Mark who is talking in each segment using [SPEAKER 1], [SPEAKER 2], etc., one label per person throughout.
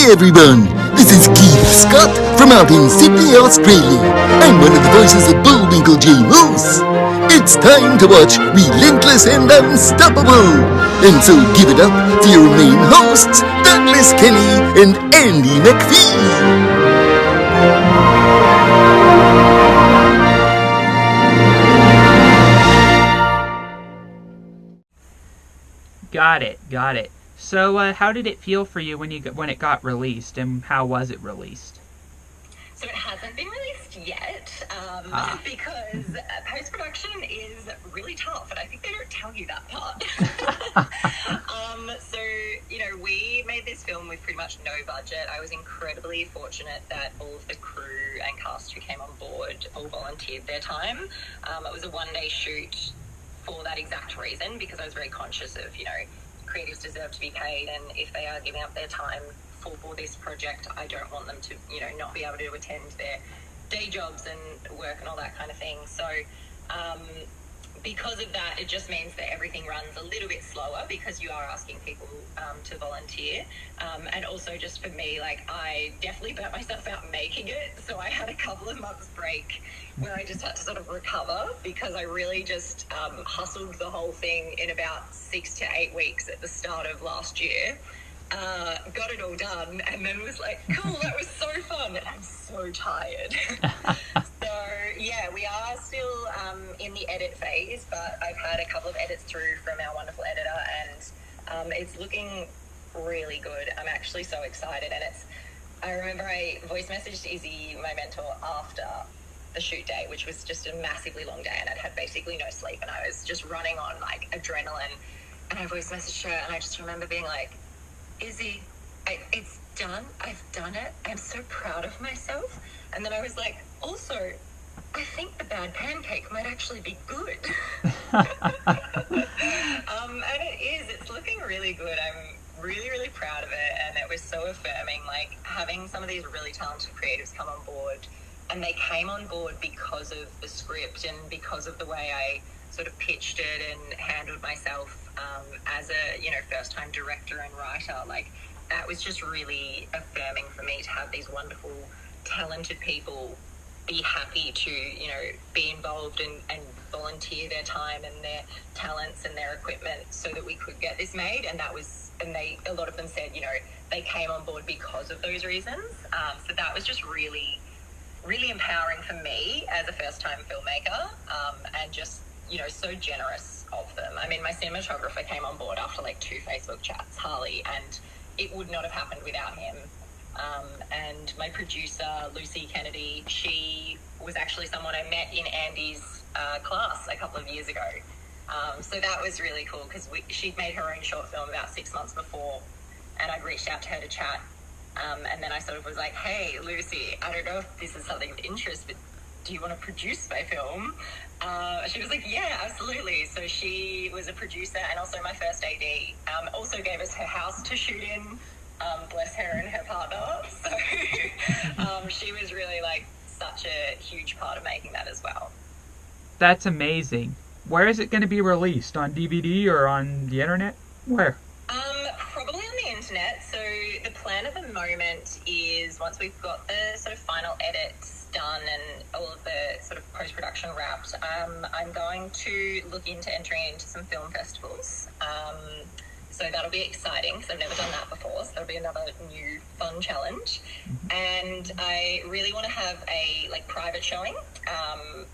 [SPEAKER 1] everyone, this is Keith Scott from out in Sydney, Australia. I'm one of the voices of Bullwinkle J. Moose. It's time to watch Relentless and Unstoppable. And so give it up for your main hosts, Douglas Kelly and Andy McPhee.
[SPEAKER 2] Got it. So, how did it feel for you when it got released, and how was it released?
[SPEAKER 3] So it hasn't been released yet, because post-production is really tough, and I think they don't tell you that part. So, we made this film with pretty much no budget. I was incredibly fortunate that all of the crew and cast who came on board all volunteered their time. It was a one-day shoot for that exact reason, because I was very conscious of, creatives deserve to be paid, and if they are giving up their time for this project, I don't want them to, not be able to attend their day jobs and work and all that kind of thing. So because of that, it just means that everything runs a little bit slower, because you are asking people to volunteer. And also just for me, I definitely burnt myself out making it. So I had a couple of months break where I just had to sort of recover, because I really just hustled the whole thing in about 6 to 8 weeks at the start of last year. Got it all done, and then was like, cool, that was so fun, and I'm so tired. So yeah, we are still in the edit phase, but I've had a couple of edits through from our wonderful editor, and it's looking really good. I'm actually so excited, and I remember I voice messaged Izzy, my mentor, after the shoot day, which was just a massively long day, and I'd had basically no sleep, and I was just running on adrenaline, and I voice messaged her, and I just remember being like, Izzy, it's done. I've done it. I'm so proud of myself. And then I was like, also, I think the bad pancake might actually be good. And it is. It's looking really good. I'm really, really proud of it. And it was so affirming, having some of these really talented creatives come on board. And they came on board because of the script and because of the way I sort of pitched it and handled myself as a first-time director and writer. That was just really affirming for me, to have these wonderful, talented people be happy to be involved and volunteer their time and their talents and their equipment so that we could get this made. And a lot of them said they came on board because of those reasons. So that was just really, really empowering for me as a first-time filmmaker, and just so generous of them. I mean, my cinematographer came on board after 2 Facebook chats, Harley, and it would not have happened without him. And my producer, Lucy Kennedy, she was actually someone I met in Andy's class a couple of years ago. So that was really cool, because she'd made her own short film about 6 months before, and I'd reached out to her to chat. And then I sort of was like, hey, Lucy, I don't know if this is something of interest, but do you want to produce my film? She was like, yeah, absolutely. So she was a producer and also my first AD. Also gave us her house to shoot in, bless her and her partner. So she was really such a huge part of making that as well.
[SPEAKER 2] That's amazing. Where is it going to be released? On DVD or on the internet? Where?
[SPEAKER 3] Probably on the internet. So the plan at the moment is, once we've got the sort of final edits done and all of the sort of post-production wrapped, I'm going to look into entering into some film festivals. So that'll be exciting, because I've never done that before. So that'll be another new fun challenge. And I really want to have a private showing,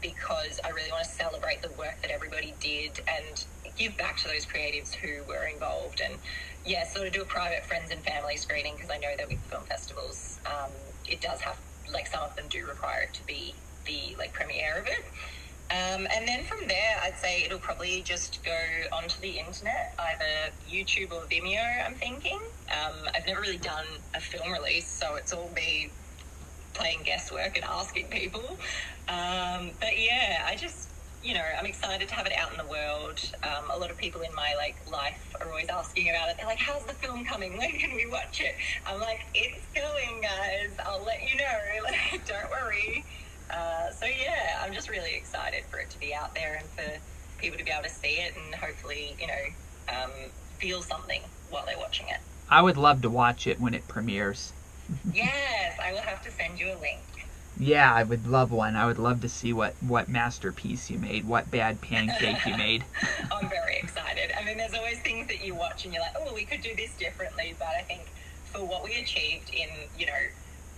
[SPEAKER 3] because I really want to celebrate the work that everybody did and give back to those creatives who were involved. And sort of do a private friends and family screening, because I know that with film festivals, it does have, some of them do require it to be the premiere of it. And then from there, I'd say it'll probably just go onto the internet, either YouTube or Vimeo, I'm thinking. I've never really done a film release, so it's all me playing guesswork and asking people. But yeah, I just, I'm excited to have it out in the world. A lot of people in my life are always asking about it. They're like, how's the film coming? When can we watch it? I'm like, it's going, guys. I'll let you know. Don't worry. So yeah, I'm just really excited for it to be out there and for people to be able to see it and hopefully, feel something while they're watching it.
[SPEAKER 2] I would love to watch it when it premieres.
[SPEAKER 3] Yes, I will have to send you a link.
[SPEAKER 2] Yeah, I would love one. I would love to see what masterpiece you made, what bad pancake you made.
[SPEAKER 3] I'm very excited. I mean, there's always things that you watch and you're like, oh, we could do this differently. But I think for what we achieved in,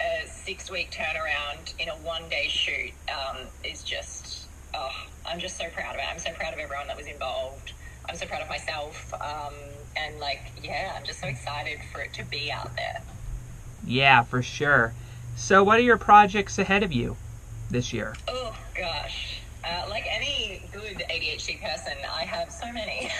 [SPEAKER 3] a 6-week turnaround in a 1-day shoot is just, I'm just so proud of it. I'm so proud of everyone that was involved. I'm so proud of myself. And I'm just so excited for it to be out there.
[SPEAKER 2] Yeah, for sure. So what are your projects ahead of you this year?
[SPEAKER 3] Oh, gosh. Like any good ADHD person, I have so many.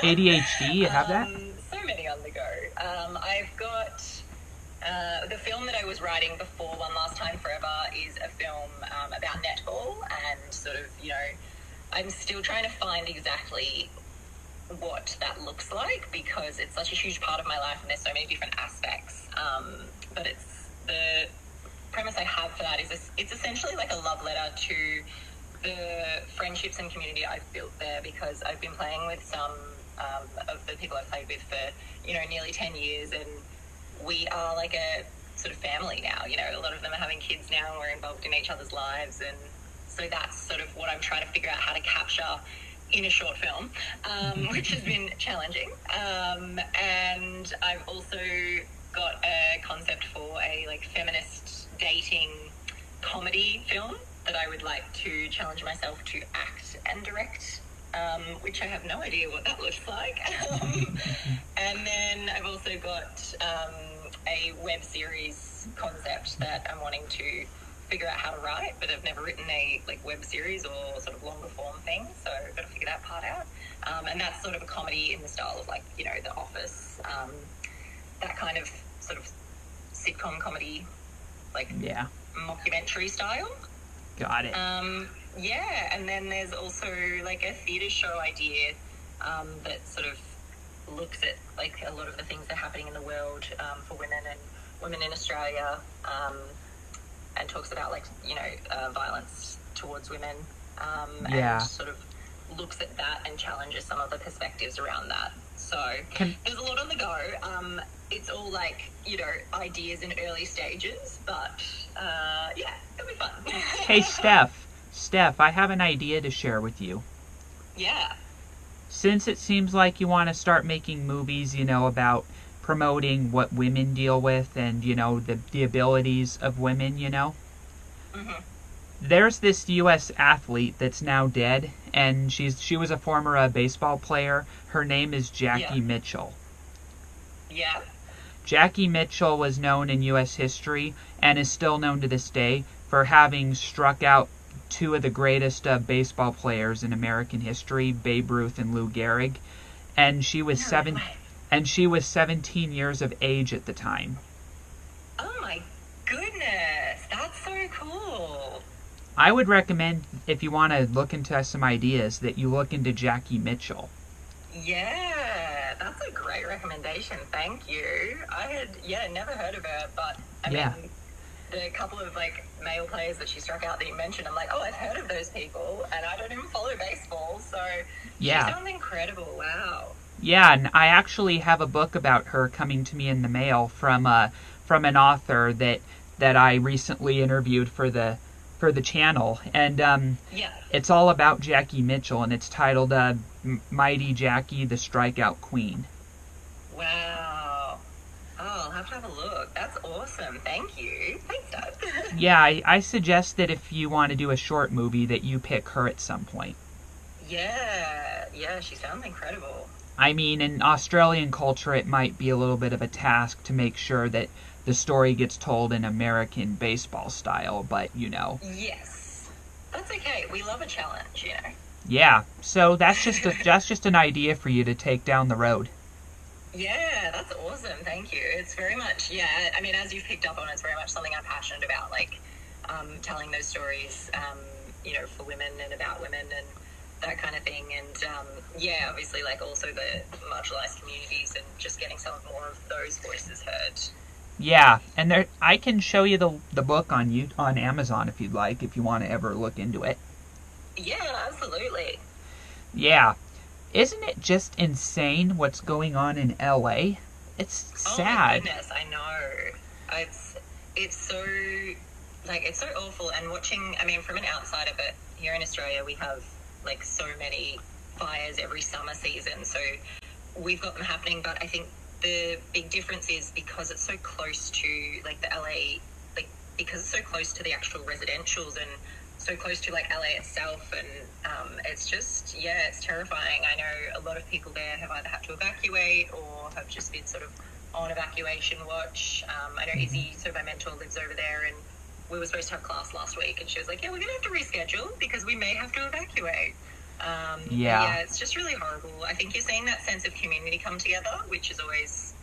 [SPEAKER 2] ADHD, you have that?
[SPEAKER 3] So many on the go. I've got the film that I was writing before One Last Time Forever is a film about netball and sort of, I'm still trying to find exactly what that looks like because it's such a huge part of my life and there's so many different aspects. But it's the premise I have for that is it's essentially like a love letter to the friendships and community I've built there because I've been playing with some of the people I've played with for, nearly 10 years and we are like a sort of family now, a lot of them are having kids now and we're involved in each other's lives and so that's sort of what I'm trying to figure out how to capture in a short film, which has been challenging. And I've also got a concept for a feminist dating comedy film that I would like to challenge myself to act and direct, which I have no idea what that looks like. And then I've also got a web series concept that I'm wanting to figure out how to write, but I've never written a web series or sort of longer form thing, so I've got to figure that part out. And that's sort of a comedy in the style of The Office, that kind of sort of sitcom comedy, mockumentary style.
[SPEAKER 2] Got it.
[SPEAKER 3] And then there's also a theatre show idea that sort of looks at a lot of the things that are happening in the world for women and women in Australia, and talks about violence towards women, and sort of looks at that and challenges some of the perspectives around that. So there's a lot on the go. It's all ideas in early stages, but it'll be fun.
[SPEAKER 2] Hey, Steff, I have an idea to share with you.
[SPEAKER 3] Yeah.
[SPEAKER 2] Since it seems like you want to start making movies, about promoting what women deal with and, the abilities of women,
[SPEAKER 3] Mm-hmm.
[SPEAKER 2] There's this U.S. athlete that's now dead, and she was a former baseball player. Her name is Jackie Mitchell.
[SPEAKER 3] Yeah.
[SPEAKER 2] Jackie Mitchell was known in U.S. history and is still known to this day for having struck out two of the greatest baseball players in American history, Babe Ruth and Lou Gehrig. And she was 17 years of age at the time.
[SPEAKER 3] Oh my goodness, that's so cool.
[SPEAKER 2] I would recommend, if you want to look into some ideas, that you look into Jackie Mitchell.
[SPEAKER 3] Yeah, that's a great recommendation. Thank you. I had, never heard of her, but I mean, the couple of male players that she struck out that you mentioned, I'm like, oh, I've heard of those people, and I don't even follow baseball, so she sounds incredible. Wow.
[SPEAKER 2] Yeah, and I actually have a book about her coming to me in the mail from an author that I recently interviewed for the channel, and it's all about Jackie Mitchell, and it's titled Mighty Jackie, the Strikeout Queen.
[SPEAKER 3] Wow. Oh, I'll have to have a look. That's awesome. Thank you. Thanks, Doug.
[SPEAKER 2] Yeah, I suggest that if you want to do a short movie that you pick her at some point.
[SPEAKER 3] Yeah, she sounds incredible.
[SPEAKER 2] I mean, in Australian culture, it might be a little bit of a task to make sure that the story gets told in American baseball style, but,
[SPEAKER 3] Yes. That's okay. We love a challenge,
[SPEAKER 2] Yeah, so that's just an idea for you to take down the road.
[SPEAKER 3] Yeah, that's awesome. Thank you. It's very much, I mean, as you've picked up on, it's very much something I'm passionate about, telling those stories, for women and about women and that kind of thing. And, obviously, also the marginalized communities and just getting some more of those voices heard.
[SPEAKER 2] Yeah, and I can show you the book on Amazon if you'd like, if you want to ever look into it.
[SPEAKER 3] Yeah, absolutely.
[SPEAKER 2] Yeah. Isn't it just insane what's going on in LA? It's sad.
[SPEAKER 3] Oh my goodness, I know. it's so it's so awful. And watching, I mean, from an outsider, but here in Australia we have like so many fires every summer season, so we've got them happening. But I think the big difference is because it's so close to like the LA, like because it's so close to the actual residentials and so close to like LA itself, and it's just, yeah, it's terrifying. I know a lot of people there have either had to evacuate or have just been sort of on evacuation watch. I know Izzy, so my mentor, lives over there, and we were supposed to have class last week, and she was like, yeah, we're gonna have to reschedule because we may have to evacuate. Yeah, it's just really horrible. I think you're seeing that sense of community come together, which is always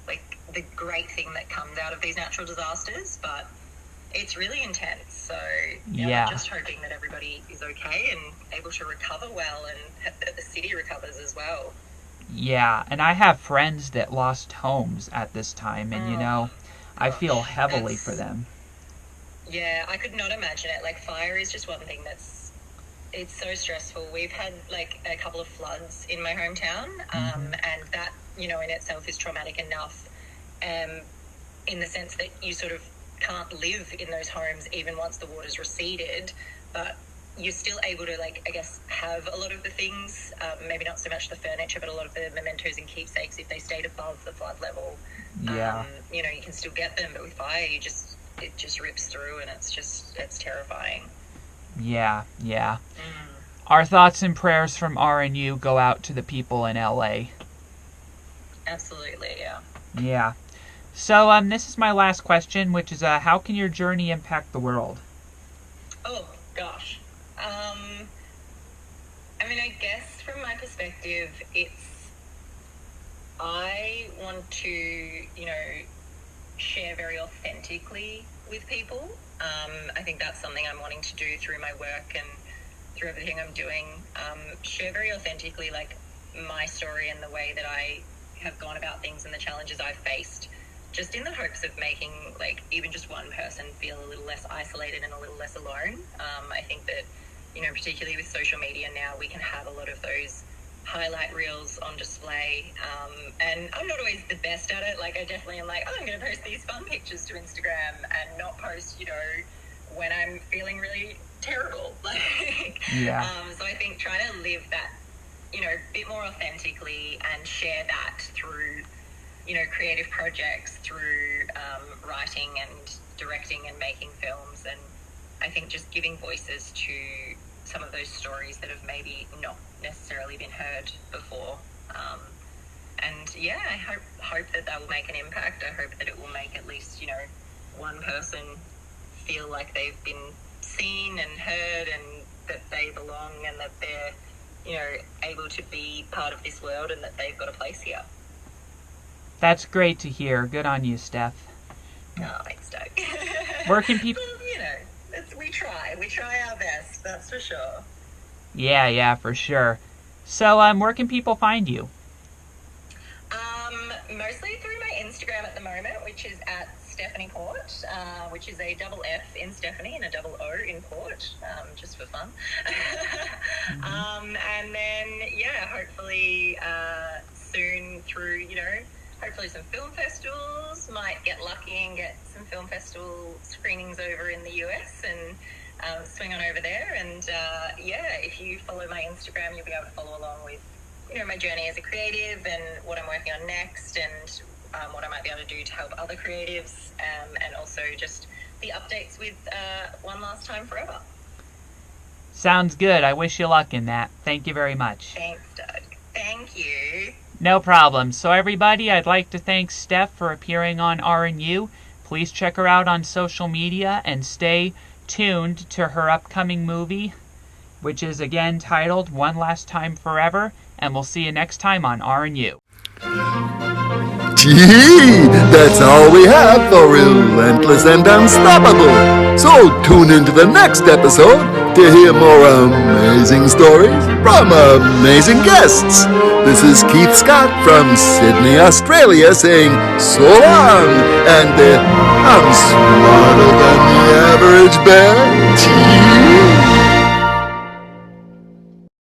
[SPEAKER 3] like the great thing that comes out of these natural disasters, but it's really intense. So I'm just hoping that everybody is okay and able to recover well, and that the city recovers as well.
[SPEAKER 2] Yeah, and I have friends that lost homes at this time, and I feel heavily for them.
[SPEAKER 3] Yeah, I could not imagine it. Like, fire is just one thing it's so stressful. We've had like a couple of floods in my hometown, and that, in itself is traumatic enough, in the sense that you sort of can't live in those homes even once the water's receded, but you're still able to, like, I guess, have a lot of the things, maybe not so much the furniture, but a lot of the mementos and keepsakes if they stayed above the flood level.
[SPEAKER 2] Yeah.
[SPEAKER 3] You can still get them, but with fire, it just rips through, and it's terrifying.
[SPEAKER 2] Yeah. Our thoughts and prayers from RNU go out to the people in LA.
[SPEAKER 3] Absolutely, yeah.
[SPEAKER 2] Yeah. So, this is my last question, which is, how can your journey impact the world?
[SPEAKER 3] Oh, gosh. I mean, I guess from my perspective, I want to, share very authentically with people. I think that's something I'm wanting to do through my work and through everything I'm doing. Share very authentically, like, my story and the way that I have gone about things and the challenges I've faced, just in the hopes of making, like, even just one person feel a little less isolated and a little less alone. I think that, particularly with social media now, we can have a lot of those highlight reels on display, and I'm not always the best at it. Like, I definitely am like, I'm going to post these fun pictures to Instagram and not post, when I'm feeling really terrible. So I think trying to live that, a bit more authentically and share that through, creative projects, through writing and directing and making films, and I think just giving voices to some of those stories that have maybe not necessarily been heard before. And yeah, I hope that will make an impact. I hope that it will make at least, one person feel like they've been seen and heard, and that they belong, and that they're, able to be part of this world, and that they've got a place here.
[SPEAKER 2] That's great to hear. Good on you, Steff.
[SPEAKER 3] Oh, thanks, Doug.
[SPEAKER 2] Where can people...
[SPEAKER 3] we try our best, that's for sure.
[SPEAKER 2] Yeah, for sure. So, where can people find you?
[SPEAKER 3] Mostly through my Instagram at the moment, which is at Stephanie Poort, which is a double F in Stephanie and a double O in Port, just for fun. And then, hopefully soon through, hopefully some film festivals, might get lucky and get some film festival screenings over in the US, and swing on over there. And if you follow my Instagram, you'll be able to follow along with, my journey as a creative and what I'm working on next, and what I might be able to do to help other creatives, and also just the updates with One Last Time Forever.
[SPEAKER 2] Sounds good. I wish you luck in that. Thank you very much.
[SPEAKER 3] Thanks, Doug. Thank you.
[SPEAKER 2] No problem. So everybody, I'd like to thank Steff for appearing on RNU. Please check her out on social media and stay tuned to her upcoming movie, which is again titled One Last Time Forever, and we'll see you next time on RNU.
[SPEAKER 1] Gee, that's all we have for Relentless and Unstoppable. So tune into the next episode to hear more amazing stories from amazing guests. This is Keith Scott from Sydney, Australia, saying so long, and I'm smarter than the average bear. Gee.